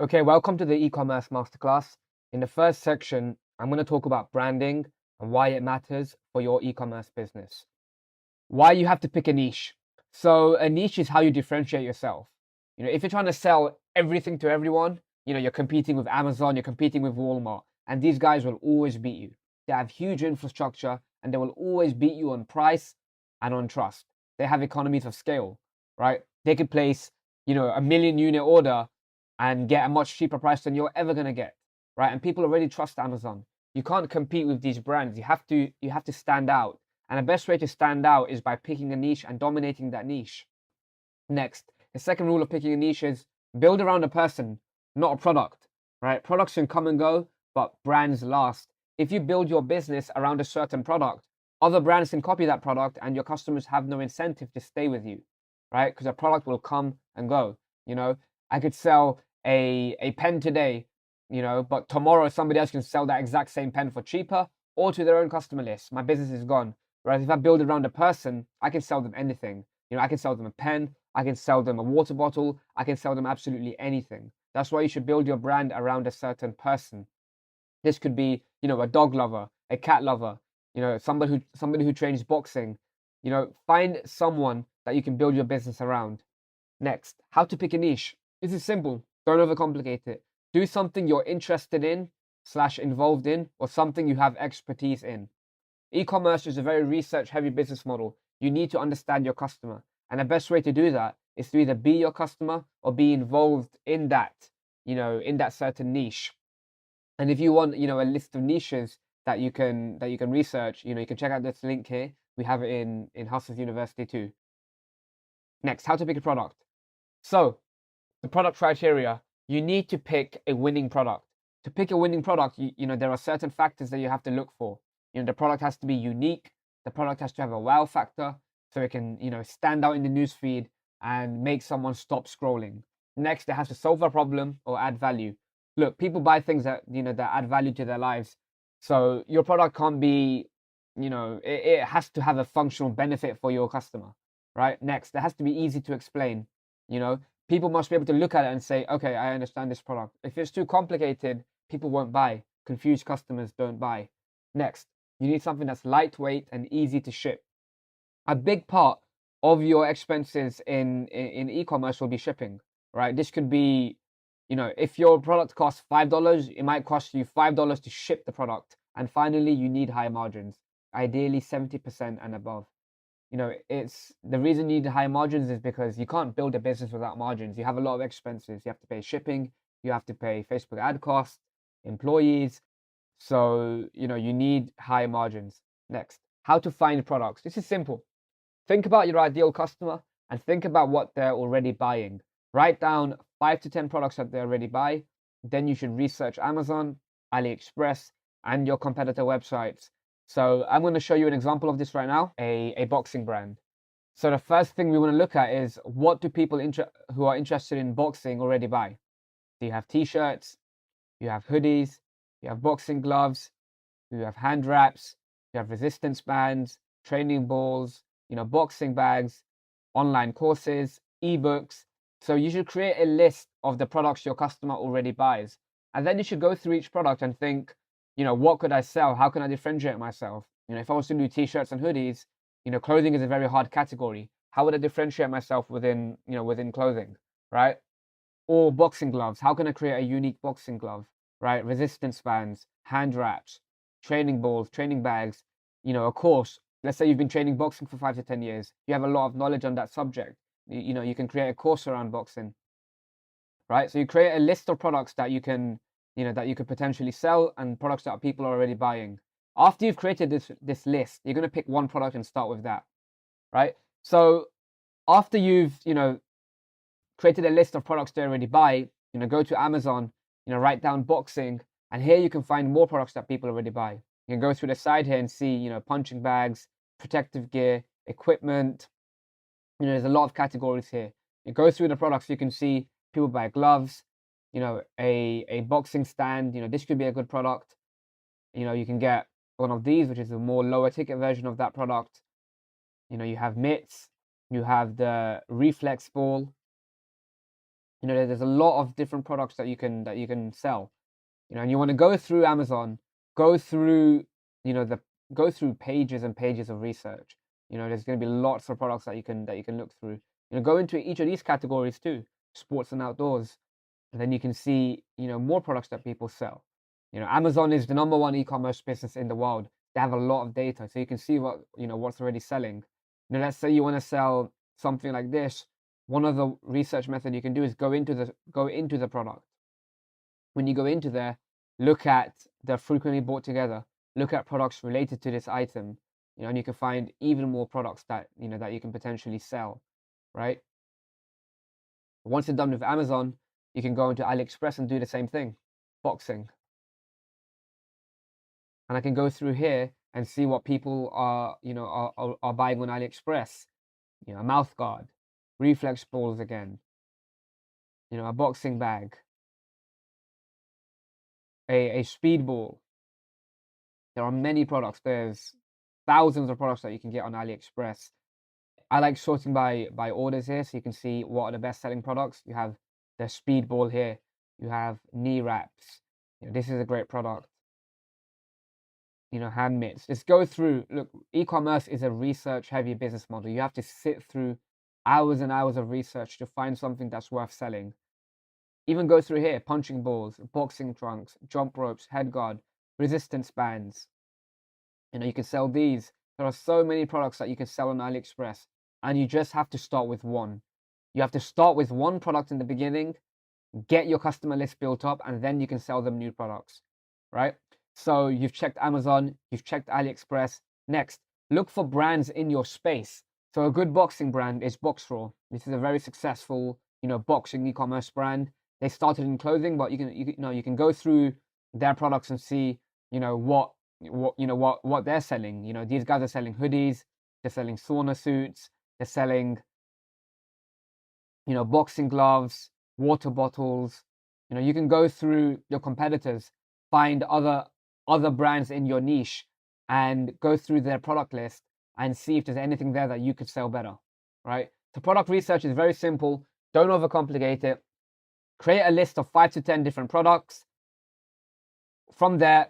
Okay, welcome to the e-commerce masterclass. In the first section, I'm going to talk about branding and why it matters for your e-commerce business. Why you have to pick a niche. So a niche is how you differentiate yourself. If you're trying to sell everything to everyone, you're competing with Amazon, you're competing with Walmart, and these guys will always beat you. They have huge infrastructure and they will always beat you on price and on trust. They have economies of scale, right? They could place, a million unit order and get a much cheaper price than you're ever going to get, right? And people already trust Amazon. You can't compete with these brands. You have to stand out. And the best way to stand out is by picking a niche and dominating that niche. Next, the second rule of picking a niche is build around a person, not a product, right? Products can come and go, but brands last. If you build your business around a certain product, other brands can copy that product and your customers have no incentive to stay with you, right? Because a product will come and go. I could sell a pen today, but tomorrow somebody else can sell that exact same pen for cheaper or to their own customer list. My business is gone. Whereas if I build around a person, I can sell them anything. I can sell them a pen, I can sell them a water bottle, I can sell them absolutely anything. That's why you should build your brand around a certain person. This could be, a dog lover, a cat lover, somebody who trains boxing. Find someone that you can build your business around. Next, how to pick a niche. This is simple. Don't overcomplicate it. Do something you're interested in slash involved in or something you have expertise in. E-commerce is a very research-heavy business model. You need to understand your customer. And the best way to do that is to either be your customer or be involved in that, in that certain niche. And if you want, a list of niches that you can research, you can check out this link here. We have it in Hustlers University too. Next, how to pick a product. So, the product criteria, you need to pick a winning product. To pick a winning product, there are certain factors that you have to look for. The product has to be unique. The product has to have a wow factor, so it can, stand out in the newsfeed and make someone stop scrolling. Next, it has to solve a problem or add value. Look, people buy things that add value to their lives. So your product can't be, it has to have a functional benefit for your customer, right? Next, it has to be easy to explain. People must be able to look at it and say, okay, I understand this product. If it's too complicated, people won't buy. Confused customers don't buy. Next, you need something that's lightweight and easy to ship. A big part of your expenses in e-commerce will be shipping, right? This could be, if your product costs $5, it might cost you $5 to ship the product. And finally, you need high margins, ideally 70% and above. It's the reason you need high margins is because you can't build a business without margins. You have a lot of expenses. You have to pay shipping, you have to pay Facebook ad costs, employees. So, you need high margins. Next, how to find products. This is simple. Think about your ideal customer and think about what they're already buying. Write down 5 to 10 products that they already buy. Then you should research Amazon, AliExpress, and your competitor websites. So I'm going to show you an example of this right now, a boxing brand. So the first thing we want to look at is what do people who are interested in boxing already buy? Do you have t-shirts? You have hoodies? You have boxing gloves? You have hand wraps? You have resistance bands, training balls, boxing bags, online courses, ebooks. So you should create a list of the products your customer already buys. And then you should go through each product and think, what could I sell? How can I differentiate myself? If I was to do t-shirts and hoodies, clothing is a very hard category. How would I differentiate myself within clothing, right? Or boxing gloves. How can I create a unique boxing glove, right? Resistance bands, hand wraps, training balls, training bags, a course. Let's say you've been training boxing for 5 to 10 years. You have a lot of knowledge on that subject. You can create a course around boxing, right? So you create a list of products that you can, that you could potentially sell and products that people are already buying. After you've created this list, you're going to pick one product and start with that, right? So after you've, created a list of products they already buy, go to Amazon, write down boxing, and here you can find more products that people already buy. You can go through the side here and see, punching bags, protective gear, equipment. There's a lot of categories here. You go through the products, you can see people buy gloves, a boxing stand, this could be a good product. You can get one of these, which is a more lower ticket version of that product. You have mitts, you have the reflex ball, There's a lot of different products that you can sell. And you want to go through Amazon, go through, the go through pages and pages of research. There's going to be lots of products that you can look through. Go into each of these categories too, sports and outdoors, and then you can see, more products that people sell. Amazon is the number one e-commerce business in the world. They have a lot of data, so you can see what's already selling. Let's say you want to sell something like this. One of the research method you can do is go into the product. When you go into there, look at the frequently bought together, look at products related to this item, and you can find even more products that you can potentially sell, right? Once you're done with Amazon, you can go into AliExpress and do the same thing, boxing. And I can go through here and see what people are buying on AliExpress. A mouth guard, reflex balls again, a boxing bag, a speed ball. There are many products. There's thousands of products that you can get on AliExpress. I like sorting by orders here, so you can see what are the best selling products. You have the speed ball here. You have knee wraps. This is a great product. Hand mitts. Just go through. Look, e-commerce is a research-heavy business model. You have to sit through hours and hours of research to find something that's worth selling. Even go through here, punching balls, boxing trunks, jump ropes, head guard, resistance bands. You can sell these. There are so many products that you can sell on AliExpress, and you just have to start with one. You have to start with one product in the beginning, get your customer list built up, and then you can sell them new products, right? So you've checked Amazon, you've checked AliExpress. Next, look for brands in your space. So a good boxing brand is Boxraw. This is a very successful, boxing e-commerce brand. They started in clothing, but you can go through their products and see, what they're selling. These guys are selling hoodies, they're selling sauna suits, they're selling, boxing gloves, water bottles. You can go through your competitors, find other brands in your niche, and go through their product list and see if there's anything there that you could sell better, right? So product research is very simple. Don't overcomplicate it. Create a list of 5 to 10 different products. From there,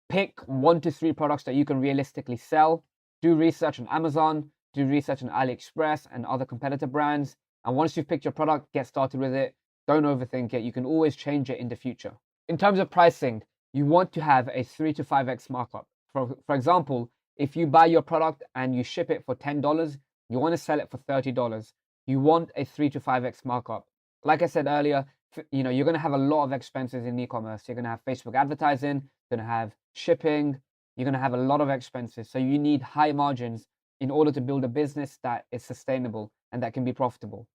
pick 1 to 3 products that you can realistically sell. Do research on Amazon, do research on AliExpress and other competitor brands. And once you've picked your product, get started with it. Don't overthink it. You can always change it in the future. In terms of pricing, you want to have a 3 to 5x markup. For example, if you buy your product and you ship it for $10, you want to sell it for $30. You want a 3 to 5x markup. Like I said earlier, you're going to have a lot of expenses in e-commerce. You're going to have Facebook advertising, you're going to have shipping, you're going to have a lot of expenses. So you need high margins in order to build a business that is sustainable and that can be profitable.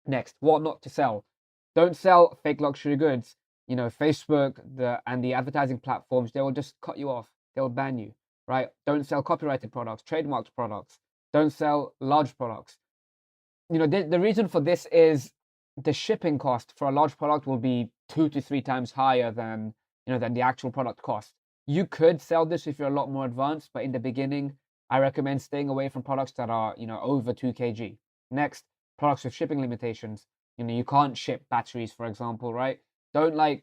Next, what not to sell. Don't sell fake luxury goods. Facebook and the advertising platforms, they will just cut you off. They'll ban you, right? Don't sell copyrighted products, trademarked products. Don't sell large products. The reason for this is the shipping cost for a large product will be 2 to 3 times higher than the actual product cost. You could sell this if you're a lot more advanced, but in the beginning, I recommend staying away from products that are over 2 kg. Next, products with shipping limitations. You can't ship batteries, for example, right? Don't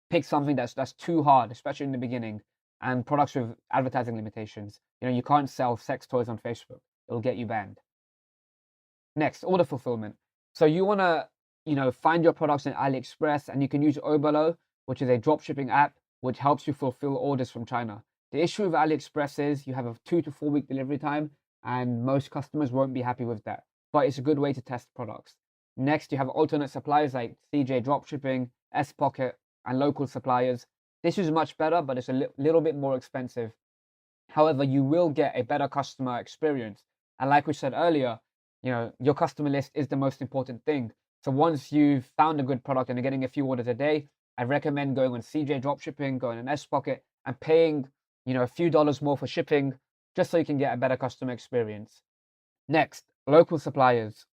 pick something that's too hard, especially in the beginning. And products with advertising limitations. You can't sell sex toys on Facebook. It'll get you banned. Next, order fulfillment. So you want to, find your products in AliExpress, and you can use Oberlo, which is a dropshipping app, which helps you fulfill orders from China. The issue with AliExpress is you have a 2 to 4 week delivery time, and most customers won't be happy with that. But it's a good way to test products. Next, you have alternate suppliers like CJ Dropshipping, S-Pocket, and local suppliers. This is much better, but it's a little bit more expensive. However, you will get a better customer experience. And like we said earlier, your customer list is the most important thing. So once you've found a good product and you're getting a few orders a day, I recommend going on CJ Dropshipping, going on S-Pocket, and paying, a few dollars more for shipping, just so you can get a better customer experience. Next, local suppliers.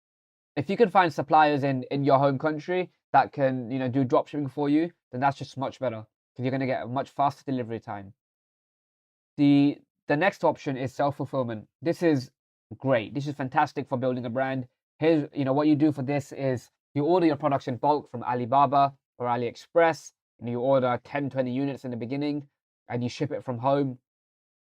If you can find suppliers in your home country that can, do dropshipping for you, then that's just much better because you're going to get a much faster delivery time. The next option is self-fulfillment. This is great. This is fantastic for building a brand. Here's, what you do for this is You order your products in bulk from Alibaba or AliExpress, and you order 10, 20 units in the beginning, and you ship it from home.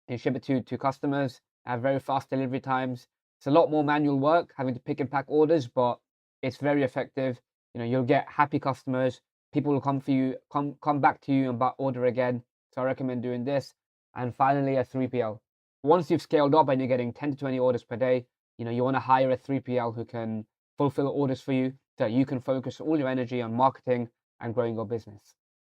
You ship it to customers, have very fast delivery times. It's a lot more manual work having to pick and pack orders, but it's very effective. You'll get happy customers. People will come for you, come back to you and order again. So I recommend doing this. And finally, a 3PL. Once you've scaled up and you're getting 10 to 20 orders per day, you want to hire a 3PL who can fulfill orders for you so you can focus all your energy on marketing and growing your business.